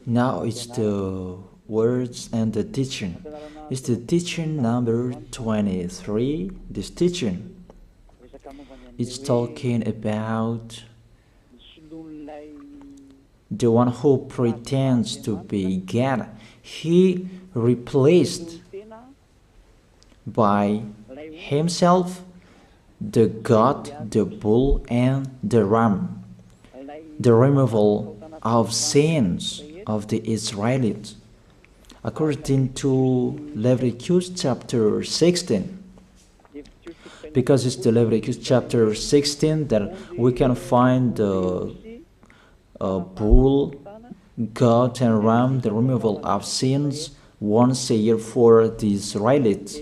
Now it's the words and the teaching. It's the teaching number 23. This teaching is talking about the one who pretends to be God. He replaced by himself the goat, the bull, and the ram. The removal of sins of the Israelites. According to Leviticus chapter 16. Because it's the Leviticus chapter 16 that we can find the bull, goat, and ram, the removal of sins once a year for the Israelites.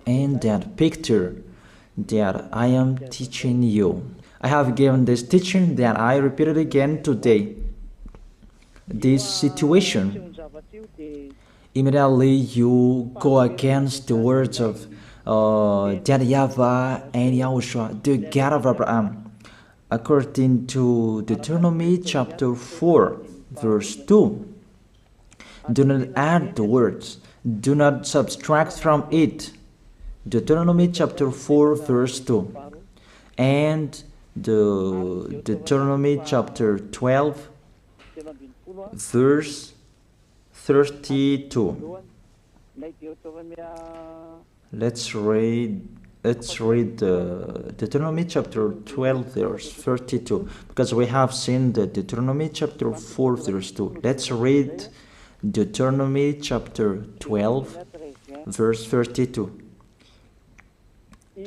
And that picture that I am teaching you. I have given this teaching that I repeated again today. This situation, immediately you go against the words of that YAHVAH and YAHOSHUAH, the God of Abraham. According to Deuteronomy chapter 4, verse 2. Do not add the words, do not subtract from it. Deuteronomy chapter 4, verse 2. And the Deuteronomy chapter 12, verse 32. Let's read Deuteronomy chapter 12, verse 32, because we have seen the Deuteronomy chapter 4, verse 2. Let's read Deuteronomy chapter 12, verse 32.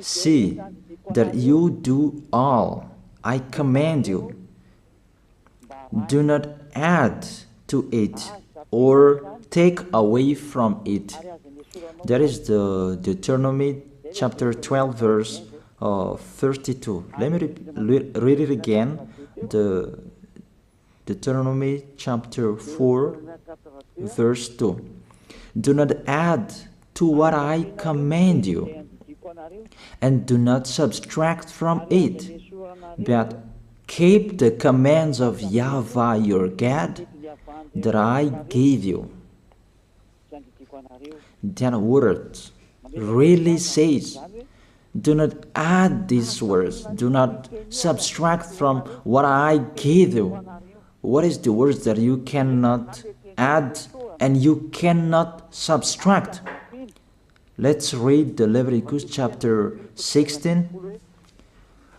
See that you do all I command you. Do not add to it or take away from it. That is the Deuteronomy chapter 12, verse 32. Let me read it again. The Deuteronomy chapter 4, verse 2. Do not add to what I command you, and do not subtract from it, but keep the commands of YAHVAH your God that I gave you. That word really says, do not add these words, do not subtract from what I gave you. What is the words that you cannot add and you cannot subtract? Let's read the Leviticus chapter 16.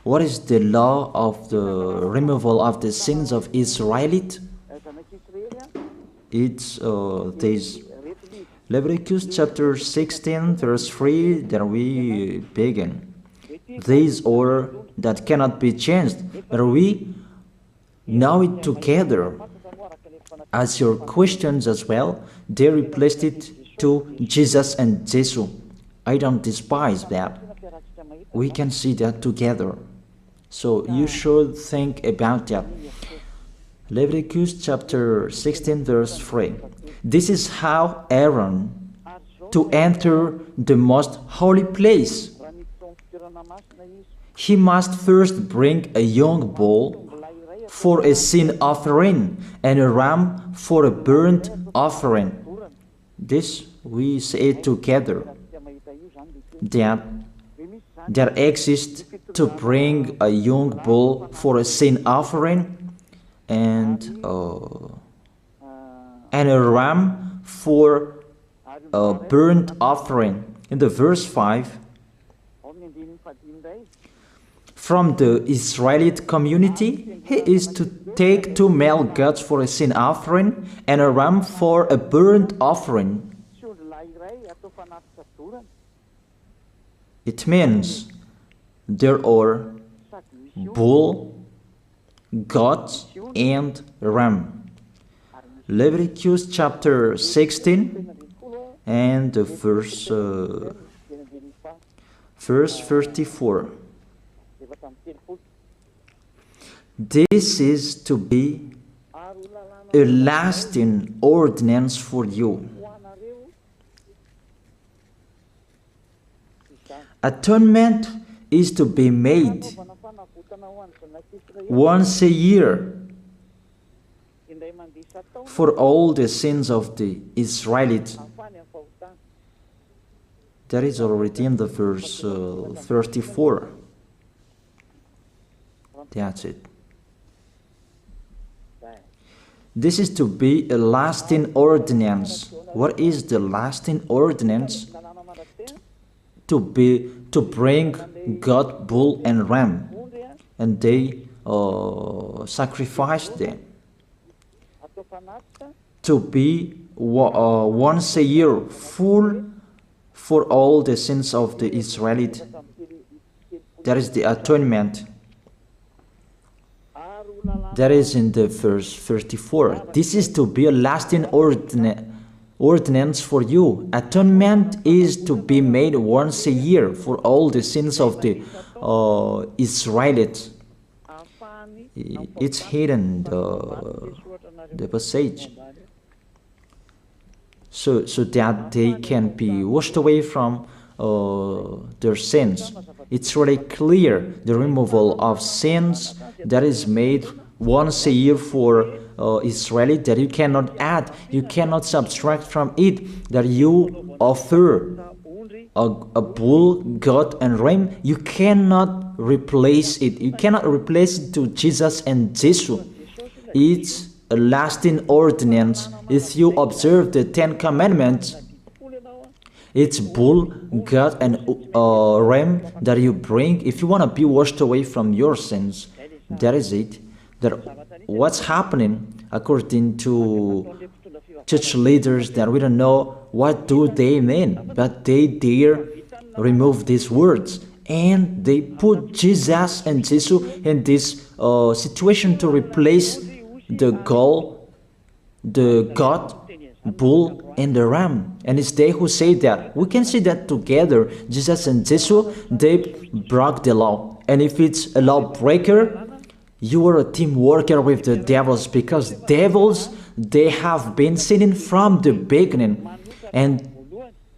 What is the law of the removal of the sins of Israelite? It's this. Leviticus chapter 16, verse 3, that we begin. This order that cannot be changed, but we know it together. As your questions as well, they replaced it to Jesus and Jesus. I don't despise that. We can see that together. So you should think about that. Leviticus chapter 16, verse 3. This is how Aaron to enter the most holy place. He must first bring a young bull for a sin offering and a ram for a burnt offering. This we say together. That exists to bring a young bull for a sin offering and a ram for a burnt offering. In the verse 5, from the Israelite community, he is to take 2 male goats for a sin offering and a ram for a burnt offering. It means there are bull, goat, and ram. Leviticus chapter 16 and the verse 34. This is to be a lasting ordinance for you. Atonement is to be made once a year for all the sins of the Israelites. That is already in the verse 34. That's it. This is to be a lasting ordinance. What is the lasting ordinance? To bring God, bull, and ram, and they sacrifice them. To be once a year full for all the sins of the Israelites. That is the atonement. That is in the verse 34. This is to be a lasting ordinance for you. Atonement is to be made once a year for all the sins of the Israelites. It's hidden, the passage. So that they can be washed away from their sins. It's really clear, the removal of sins that is made once a year for Israeli, that you cannot add, you cannot subtract from it, that you offer a bull, goat, and ram, you cannot replace it. You cannot replace it to Jesus and Jesus. It's a lasting ordinance. If you observe the 10 Commandments, it's bull, goat, and ram that you bring if you want to be washed away from your sins. That is it. That what's happening, according to church leaders, that we don't know what do they mean, but they dare remove these words, and they put Jesus and Jesus in this situation to replace the God, bull, and the ram. And it's they who say that. We can see that together, Jesus and Jesus, they broke the law. And if it's a lawbreaker, you are a team worker with the devils, because devils, they have been sinning from the beginning. And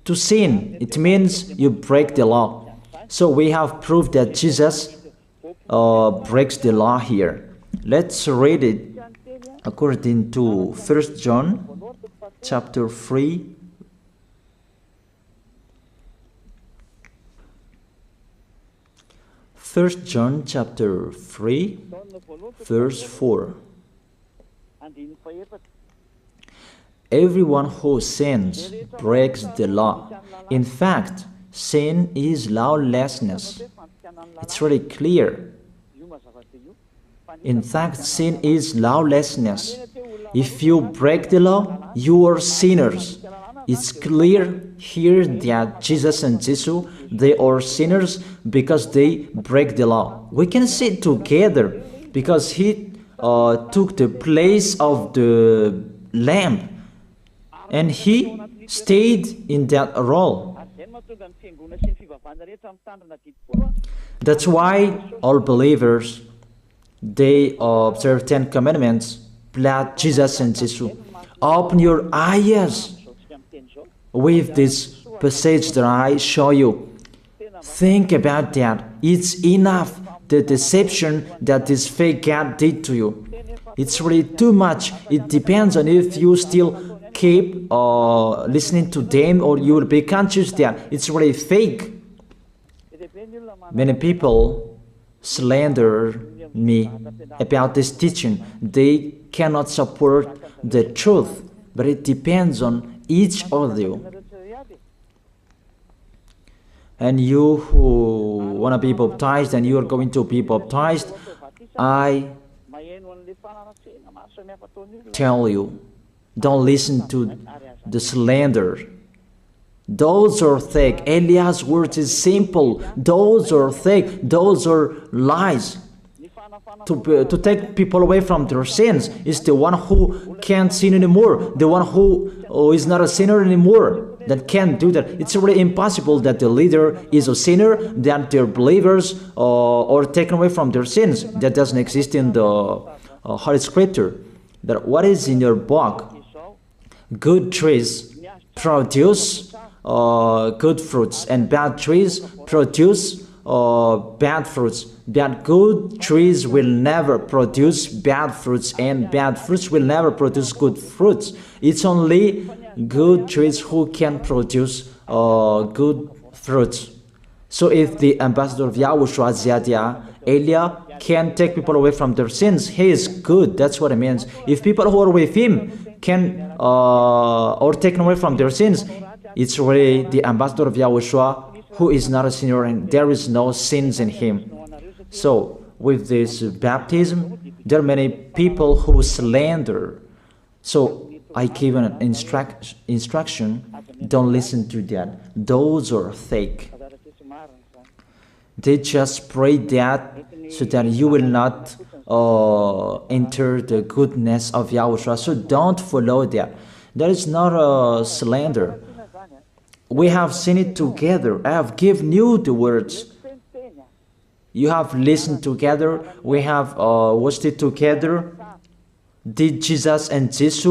to sin, it means you break the law. So we have proof that Jesus breaks the law here. Let's read it according to 1 John chapter 3. First John chapter 3, verse 4. Everyone who sins breaks the law. In fact, sin is lawlessness. It's really clear. In fact, sin is lawlessness. If you break the law, you are sinners. It's clear here that Jesus and Jesus, they are sinners because they break the law. We can see it together because he took the place of the lamb, and he stayed in that role. That's why all believers, they observe 10 commandments, blood, Jesus and Jesus. Open your eyes with this passage that I show you. Think about that. It's enough, the deception that this fake God did to you. It's really too much. It depends on if you still keep listening to them, or you will be conscious that it's really fake. Many people slander me about this teaching. They cannot support the truth, but it depends on each of you. And you who want to be baptized, and you are going to be baptized, I tell you, don't listen to the slander. Those are fake. Eliah's words is simple. Those are fake. Those are lies. To take people away from their sins is the one who can't sin anymore. The one who is not a sinner anymore, that can't do that. It's really impossible that the leader is a sinner, that their believers are taken away from their sins. That doesn't exist in the Holy Scripture. That what is in your book? Good trees produce good fruits, and bad trees produce bad fruits. That good trees will never produce bad fruits, and bad fruits will never produce good fruits. It's only good trees who can produce good fruits. So if the ambassador of Yahushua, Ziyadiyah, Elia, can take people away from their sins, he is good. That's what it means. If people who are with him can or taken away from their sins, it's really the ambassador of Yahushua who is not a sinner, and there is no sins in him. So with this baptism, there are many people who slander. So I give an instruction, don't listen to that. Those are fake. They just pray that so that you will not enter the goodness of Yahushua. So don't follow that. That is not a slander. We have seen it together. I have given you the words. You have listened together. We have watched it together. Did Jesus and Jesus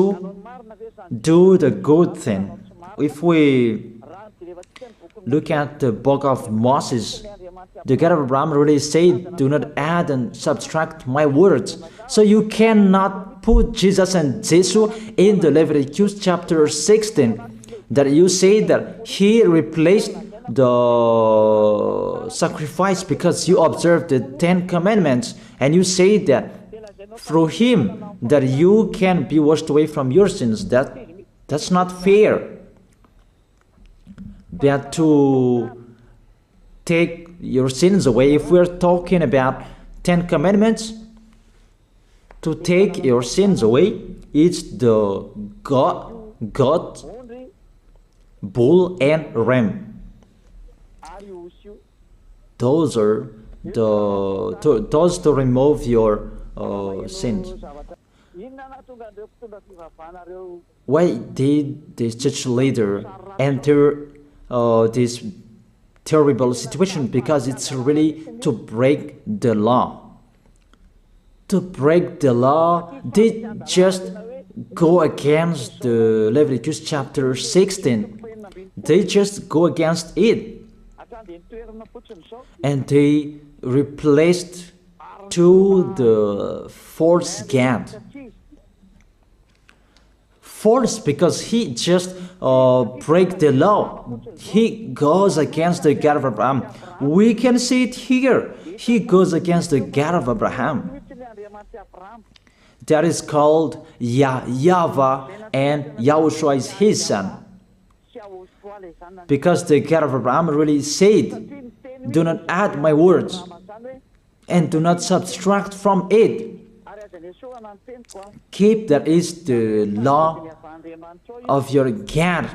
do the good thing? If we look at the book of Moses, the God of Abraham really said, do not add and subtract my words. So you cannot put Jesus and Jesus in the Leviticus chapter 16. That you say that he replaced the sacrifice because you observed the 10 commandments, and you say that through him that you can be washed away from your sins. That's not fair. That to take your sins away, if we're talking about 10 commandments, to take your sins away, it's the God, bull and ram. Those are those to remove your sins. Why did this church leader enter this terrible situation? Because it's really to break the law. To break the law, they just go against the Leviticus chapter 16. They just go against it. And they replaced to the false God. False because he just break the law. He goes against the God of Abraham. We can see it here. He goes against the God of Abraham. That is called YAHVAH, and YAHOSHUAH is his son. Because the God of Abraham really said, do not add my words and do not subtract from it. Keep, that is the law of your God,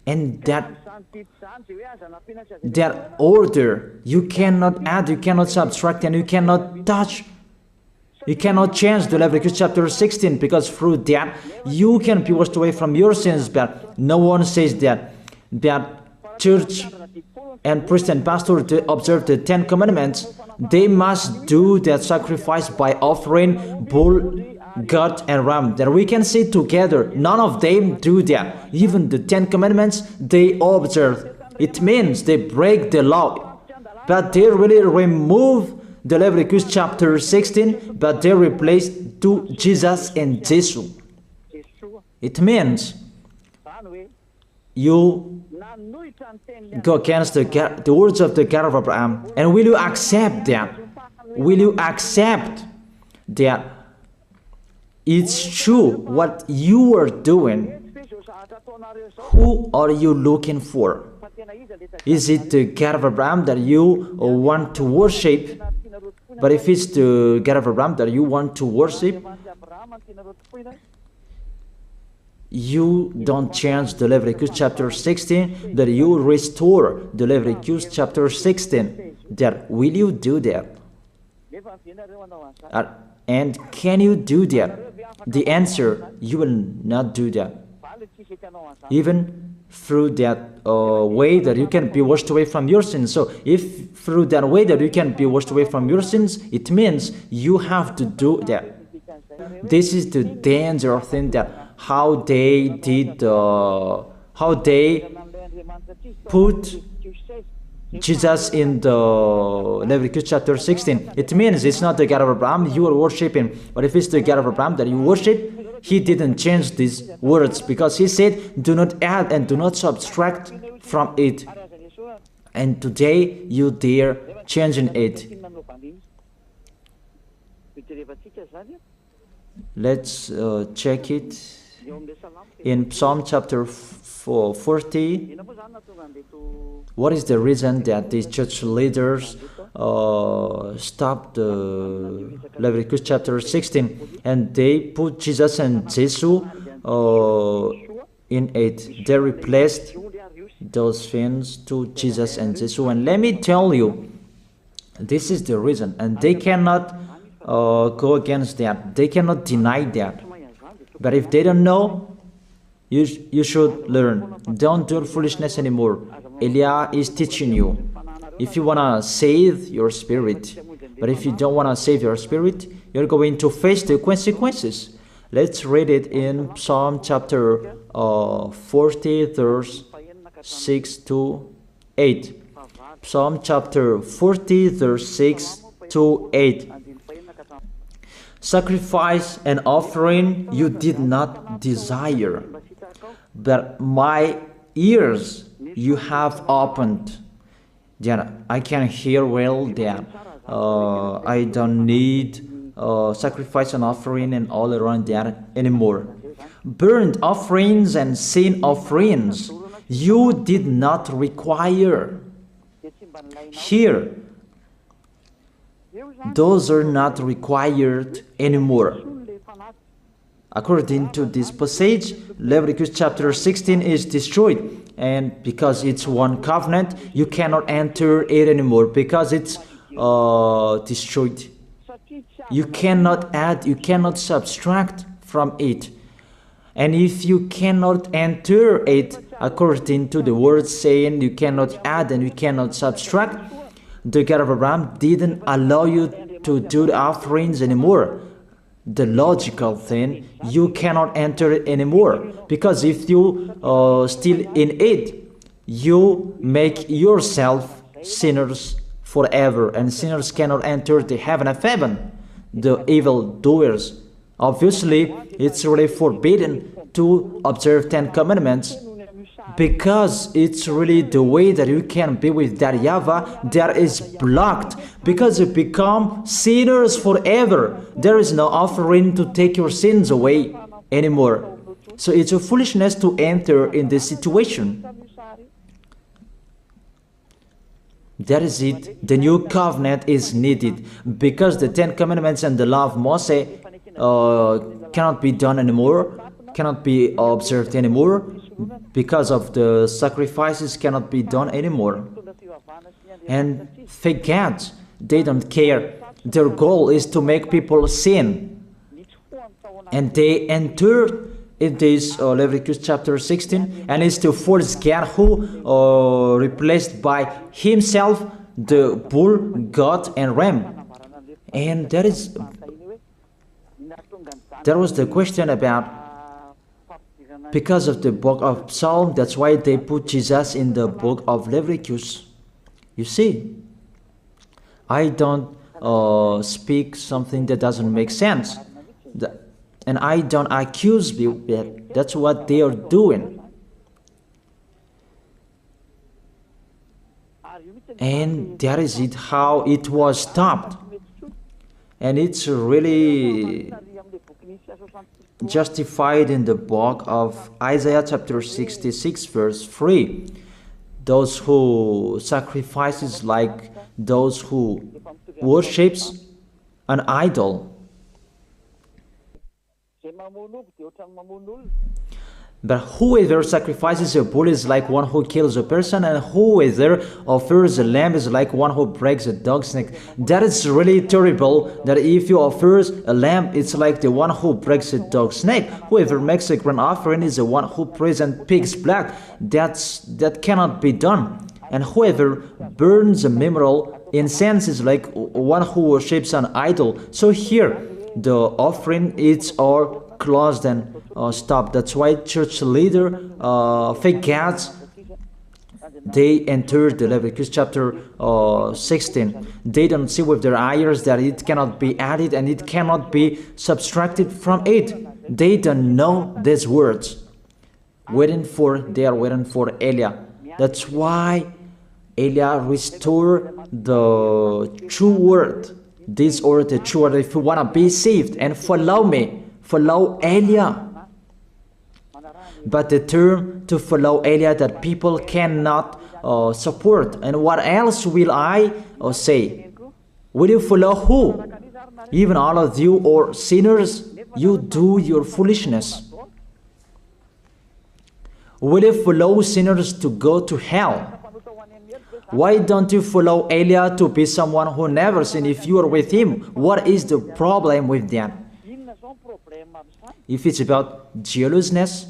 and that order. You cannot add, you cannot subtract, and you cannot touch. You cannot change the Leviticus chapter 16, because through that you can be washed away from your sins. But no one says that church and priest and pastor to observe the 10 commandments, they must do that sacrifice by offering bull, goat, and ram. That we can see together. None of them do that. Even the 10 commandments they observe. It means they break the law, but they really remove the Leviticus chapter 16, but they replace to Jesus and Jesus. It means you go against the words of the God of Abraham. And will you accept that? Will you accept that it's true what you are doing? Who are you looking for? Is it the God of Abraham that you want to worship? But if it's the God of Abraham that you want to worship, you don't change the Leviticus chapter 16, that you restore the Leviticus chapter 16. That will you do that? And can you do that? The answer, you will not do that. Even through that way that you can be washed away from your sins. So if through that way that you can be washed away from your sins, it means you have to do that. This is the danger of thing, that how they did, how they put Jesus in the Leviticus chapter 16. It means it's not the God of Abraham you are worshiping. But if it's the God of Abraham that you worship, he didn't change these words, because he said, do not add and do not subtract from it. And today you dare changing it. Let's check it in Psalm chapter 40. What is the reason that these church leaders stopped the Leviticus chapter 16 and they put Jesus and Jesus in it? They replaced those things to Jesus and Jesus. And let me tell you, this is the reason, and they cannot go against that. They cannot deny that. But if they don't know, you should learn. Don't do foolishness anymore. Elia is teaching you. If you want to save your spirit, but if you don't want to save your spirit, you're going to face the consequences. Let's read it in Psalm chapter 40, verse 6 to 8. Psalm chapter 40, verse 6 to 8. Sacrifice and offering you did not desire, but my ears you have opened, that I can hear well that I don't need sacrifice and offering and all around that anymore. Burnt offerings and sin offerings you did not require. Here, those are not required anymore. According to this passage, Leviticus chapter 16 is destroyed, and because it's one covenant, you cannot enter it anymore because it's destroyed. You cannot add, you cannot subtract from it. And if you cannot enter it according to the word saying you cannot add and you cannot subtract, the God of Abraham didn't allow you to do the offerings anymore. The logical thing, you cannot enter it anymore, because if you still in it, you make yourself sinners forever, and sinners cannot enter the heaven of heaven, the evil doers. Obviously, it's really forbidden to observe 10 commandments, because it's really the way that you can be with that YAHVAH that is blocked, because you become sinners forever. There is no offering to take your sins away anymore. So it's a foolishness to enter in this situation. That is it. The new covenant is needed, because the 10 commandments and the law of Moses cannot be done anymore, cannot be observed anymore, because of the sacrifices cannot be done anymore. And fake gods, they don't care. Their goal is to make people sin. And they entered in this Leviticus chapter 16, and it's the false God who replaced by himself the bull, goat, and ram. And there was the question about, because of the book of Psalm, that's why they put Jesus in the book of Leviticus. You see, I don't speak something that doesn't make sense. And I don't accuse you that that's what they are doing. And that is it, how it was stopped. And it's really justified in the book of Isaiah chapter 66 verse 3. Those who sacrifices like those who worships an idol. But whoever sacrifices a bull is like one who kills a person, and whoever offers a lamb is like one who breaks a dog's neck. That is really terrible, that if you offer a lamb, it's like the one who breaks a dog's neck. Whoever makes a grain offering is the one who presents pig's blood. That cannot be done. And whoever burns a memorial incense is like one who worships an idol. So here, the offering is all closed and stopped. That's why church leader, fake gods, They entered the Leviticus chapter 16. They don't see with their eyes that it cannot be added and it cannot be subtracted from it. They don't know these words. They are waiting for Elia. That's why Elia restored the true word. This or the true word. If you want to be saved and follow me, follow Elia. But the term to follow Elia that people cannot support. And what else will I say? Will you follow who? Even all of you or sinners, you do your foolishness. Will you follow sinners to go to hell? Why don't you follow Elia to be someone who never sinned if you are with him? What is the problem with that? If it's about jealousness,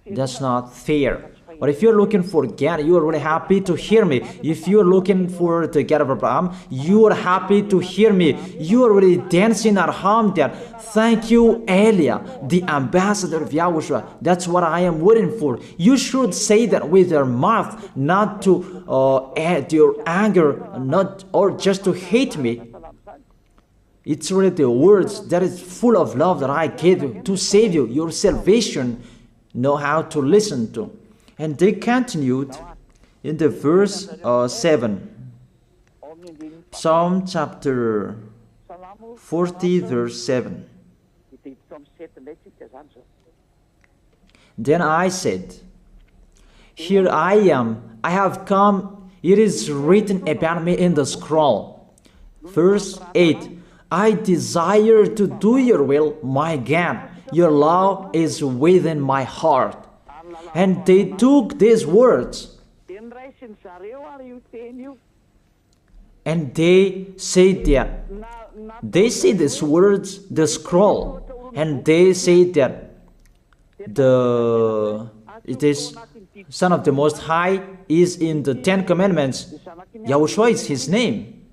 that's not fair. But if you're looking for God, you are really happy to hear me. If you're looking for the God of Abraham, you are happy to hear me. You are really dancing at home there. Thank you, Elia, the ambassador of Yahushua. That's what I am waiting for. You should say that with your mouth, not to add your anger, not or just to hate me. It's really the words that is full of love that I gave you to save you. Your salvation, know how to listen to. And they continued in the verse 7. Psalm chapter 40 verse 7. Then I said, here I am, I have come, it is written about me in the scroll. Verse 8. I desire to do your will, my God. Your law is within my heart. And they took these words and they said that they say these words, the scroll, and they say that it is Son of the Most High is in the 10 Commandments. Yahushua is his name.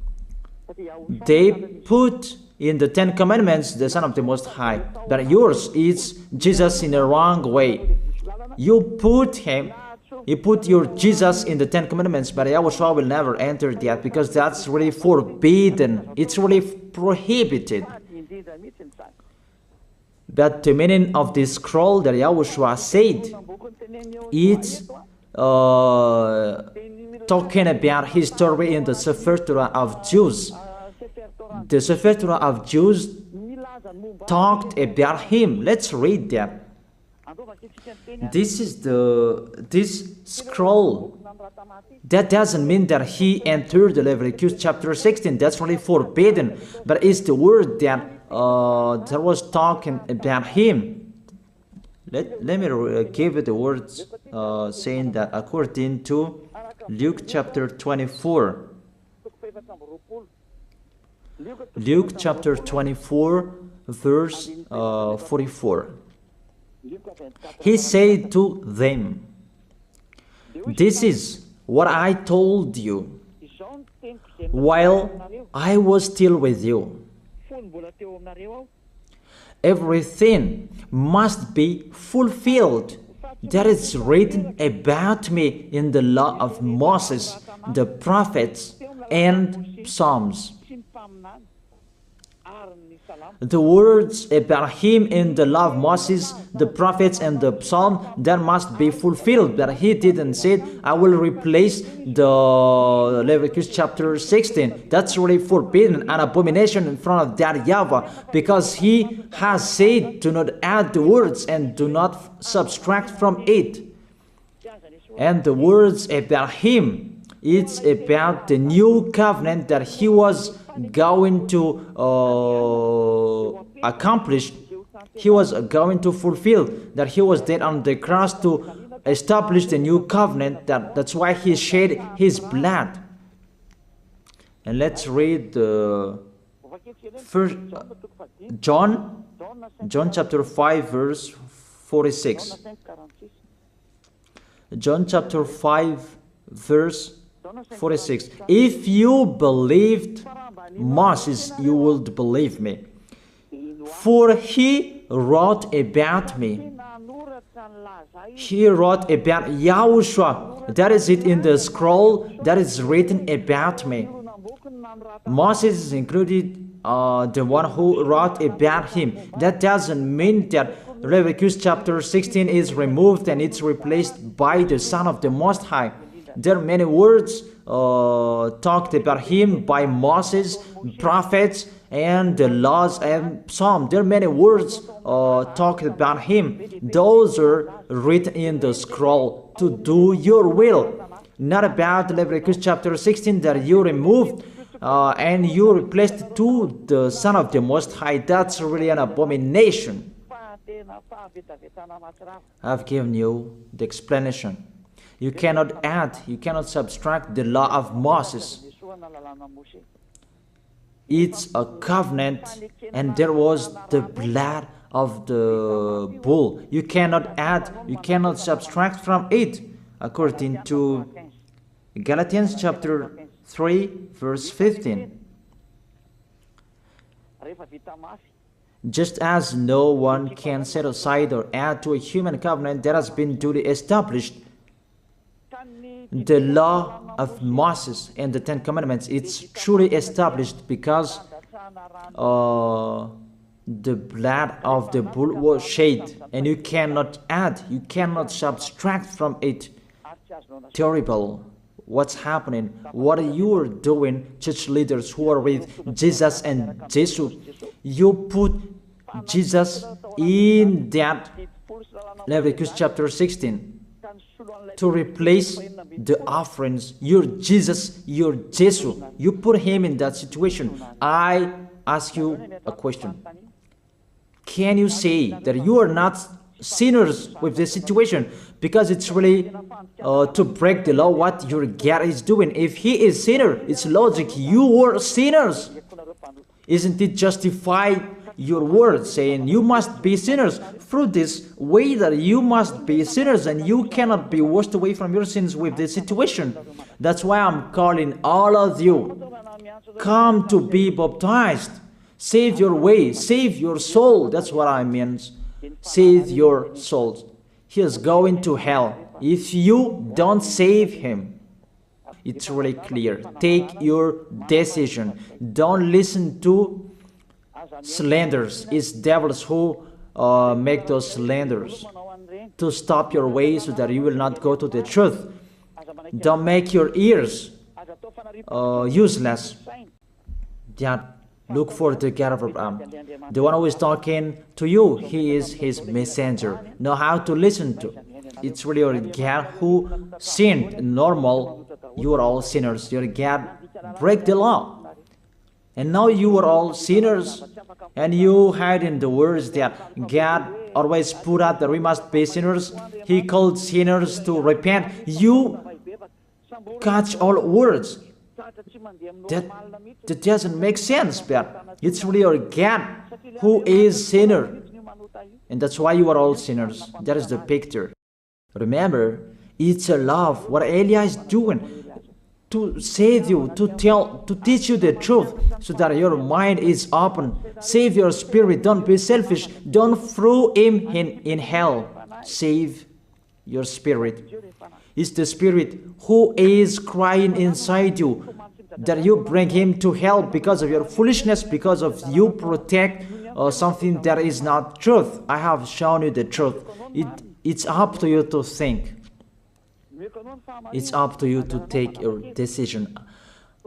They put in the 10 Commandments the Son of the Most High, but yours is Jesus in a wrong way. You put your Jesus in the 10 Commandments, but Yahushua will never enter that because that's really forbidden. It's really prohibited. But the meaning of this scroll that Yahushua said, it's talking about his story in the Sefer Torah of Jews. The Sefer Torah of Jews talked about him. Let's read that. This scroll. That doesn't mean that he entered the Leviticus chapter 16. That's really forbidden. But it's the word that was talking about him. Let me give it the words saying that according to Luke chapter 24. Luke chapter 24 verse 44. He said to them, this is what I told you while I was still with you. Everything must be fulfilled that is written about me in the law of Moses, the prophets, and Psalms. The words about him in the law of Moses, the prophets, and the psalm, that must be fulfilled. But he didn't say, I will replace the Leviticus chapter 16. That's really forbidden, an abomination in front of that YAHVAH, because he has said, do not add the words and do not subtract from it. And the words about him, it's about the new covenant that he was going to accomplish. He was going to fulfill, that he was dead on the cross to establish the new covenant. That's why he shed his blood. And let's read first John chapter 5 verse 46. John chapter 5 verse 46. If you believed Moses, you would believe me. For he wrote about me. He wrote about Yahushua. That is it in the scroll that is written about me. Moses is included, the one who wrote about him. That doesn't mean that Leviticus chapter 16 is removed and it's replaced by the Son of the Most High. There are many words talked about him by Moses, prophets, and the laws and Psalm. There are many words talked about him. Those are written in the scroll to do your will. Not about Leviticus chapter 16 that you removed and you replaced to the Son of the Most High. That's really an abomination. I've given you the explanation. You cannot add, you cannot subtract the law of Moses. It's a covenant, and there was the blood of the bull. You cannot add, you cannot subtract from it, according to Galatians chapter 3, verse 15. Just as no one can set aside or add to a human covenant that has been duly established, the law of Moses and the Ten Commandments, it's truly established because the blood of the bull was shed, and you cannot add, you cannot subtract from it. Terrible. What's happening? What you are doing, church leaders who are with Jesus and Jesus? You put Jesus in that Leviticus chapter 16 to replace the offerings. You're Jesus, you're Jesus. You put him in that situation. I ask you a question. Can you say that you are not sinners with this situation? Because it's really to break the law what your God is doing. If he is sinner, it's logic. You are sinners. Isn't it justify your word saying you must be sinners through this way that you must be sinners and you cannot be washed away from your sins with this situation? That's why I'm calling all of you, come to be baptized. Save your way, save your soul. That's what I mean. Save your souls. He is going to hell if you don't save him. It's really clear. Take your decision. Don't listen to slanders. It's devils who make those slanders to stop your way so that you will not go to the truth. Don't make your ears useless. Look for the God of Abraham. The one who is talking to you, he is his messenger. Know how to listen to. It's really your God who sinned. Normal, you are all sinners. Your God break the law. And now you are all sinners. And you hide in the words that God always put out that we must be sinners. He called sinners to repent. You catch all words. That doesn't make sense, but it's really your God who is sinner. And that's why you are all sinners. That is the picture. Remember, it's a love. What Elia is doing to save you, to teach you the truth so that your mind is open. Save your spirit. Don't be selfish. Don't throw him in hell. Save your spirit. It's the spirit who is crying inside you that you bring him to hell because of your foolishness, because of you protect something that is not truth. I have shown you the truth. It's up to you to think. It's up to you to take your decision.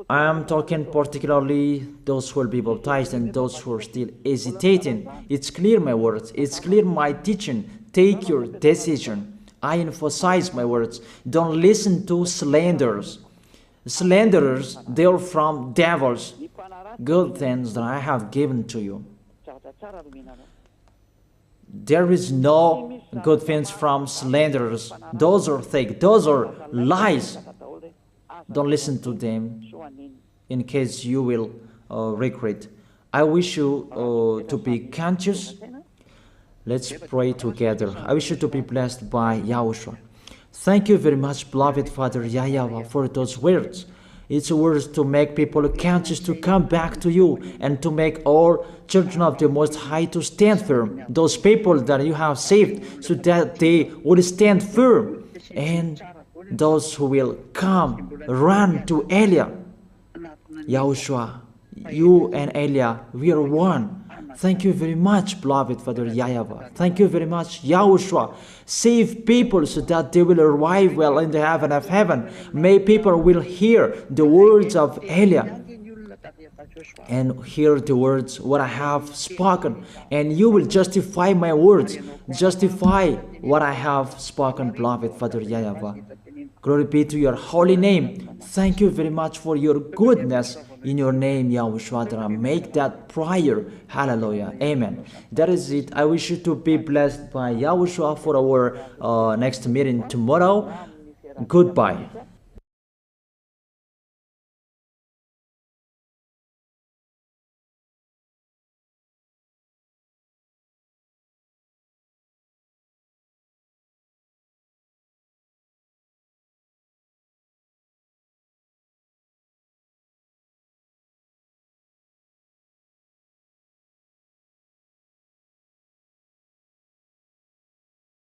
I am talking particularly those who will be baptized and those who are still hesitating. It's clear my words. It's clear my teaching. Take your decision. I emphasize my words. Don't listen to slanders. Slanderers, they are from devils. Good things that I have given to you. There is no good things from slanderers. Those are fake. Those are lies. Don't listen to them in case you will regret. I wish you to be conscious. Let's pray together. I wish you to be blessed by YAHOSHUAH. Thank you very much, beloved Father YAHVAH, for those words. It's words to make people conscious to come back to you, and to make all children of the Most High to stand firm. Those people that you have saved, so that they will stand firm. And those who will come, run to Elia. Yahushua, you and Elia, we are one. Thank you very much, beloved Father YAHVAH. Thank you very much, Yahushua. Save people so that they will arrive well in the heaven of heaven. May people will hear the words of Elia and hear the words what I have spoken, and you will justify my words. Justify what I have spoken, beloved Father YAHVAH. Glory be to your holy name. Thank you very much for your goodness. In your name, Yahushua, that I make that prayer. Hallelujah. Amen. That is it. I wish you to be blessed by Yahushua for our next meeting tomorrow. Goodbye.